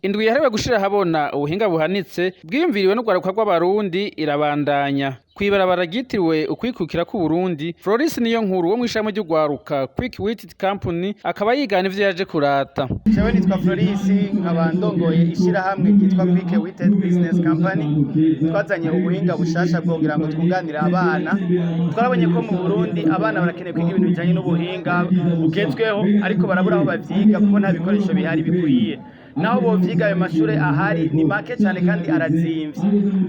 Indwi yahariwe gushira habona ubuhinga buhanitse bwiyumviriwe n'urwaruka rw'Abarundi irabandanya. Kw'ibarabara ryitiriwe ukwikukira k'Uburundi, Floris Niyonkuru wo mw'ishirahamwe ry'urwaruka Quick Witted company akaba yigana ivyo yaje kurata. Jewe nitwa Floris, nkaba ndongoye ishirahamwe ryitwa Quick Witted business company. Twazanye ubuhinga bushasha bwogira ngo twunganire abana. Twarabonye ko mu Burundi abana barakeneye kwiga ibintu bijanye n'ubuhinga bugezweho, ariko barabura aho bavyiga kuko nta bikoresho bihari bikwiye. Naho bovyiga ayo mashure ahari ni make cyane kandi arazimvye.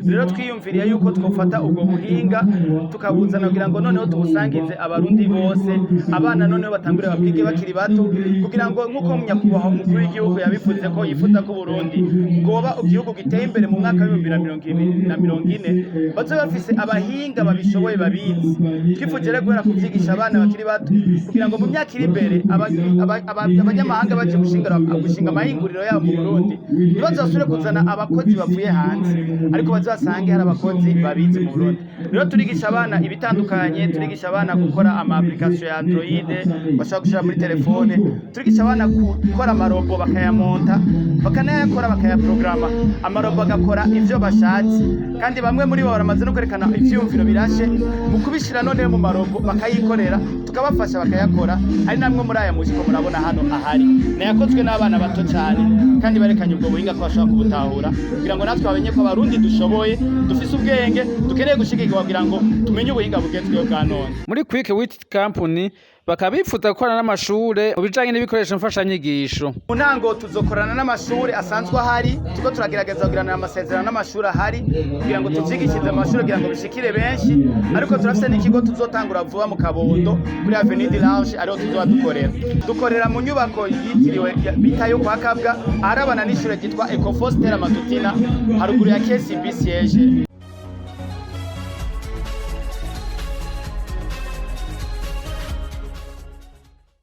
Rero twiyumviriye yuko twofata ubwo buhinga tukabuzana kugira ngo noneho tubusangize abarundi bose, abana noneho batangure babwige bakiri bato, kugira ngo nkuko Nyakubahwa umukuru w'igihugu yabivuze ko yifuza ko Burundi bwoba igihugu giteye imbere mu mwaka wa 2040 bazobe bafise abahinga babishoboye babizi. Twifuje rero guhera kuvyigisha abana bakiri bato kugira ngo mu myaka iri imbere abanyamahanga baje gushinga amahinguriro yabo mu Burundi ntibazosubire kuzana abakozi bavuye hanze, ariko bazasange hari abakozi babizi mu Burundi. Rero turigisha abana ibitandukanye, turigisha abana gukora ama application ya Android bashaka gushira muri telefone, turigisha abana gukora amarobo bakayamonta, bakanayakora bakayaprograma, amarobo agakora ivyo bashatse, kandi bamwe muri bo baramaze no kwerekana ivyumviro birashe mu kubishira none mu marobo bakayikorera, tukabafasha bakayakora. Ari namwe muri aya muziko murabona hano ahari nayakozwe n'abana bato cyane, kandi barekanye ubwo buhinga ko bashobora kubutahura kugira ngo natwe bamenye ko Abarundi dushoboye, dufise ubwenge, dukeneye gushigikirwa kugira ngo tumenye ubuhinga bugezweho bwa none. Muri Quick Witted company bakaba bifuza gukorana n'amashure mu bijanye n'ibikoresho mfashanyigisho. Mu ntango tuzokorana n'amashure asanzwe ahari, tuko turagerageza kugirana amasezerano n'amashure ahari kugira ngo tuvyigishize amashure kugira ngo bishikire benshi, ariko turafise n'ikigo tuzotangura vuba mu Kabondo kuri Avenue de Lounge ariho tuzoba dukorera mu nyubako yitiriwe bitayo kwa Kabwa, aharabana n'ishure ryitwa Ecofos Terra Matutina haruguru ya KCB siège.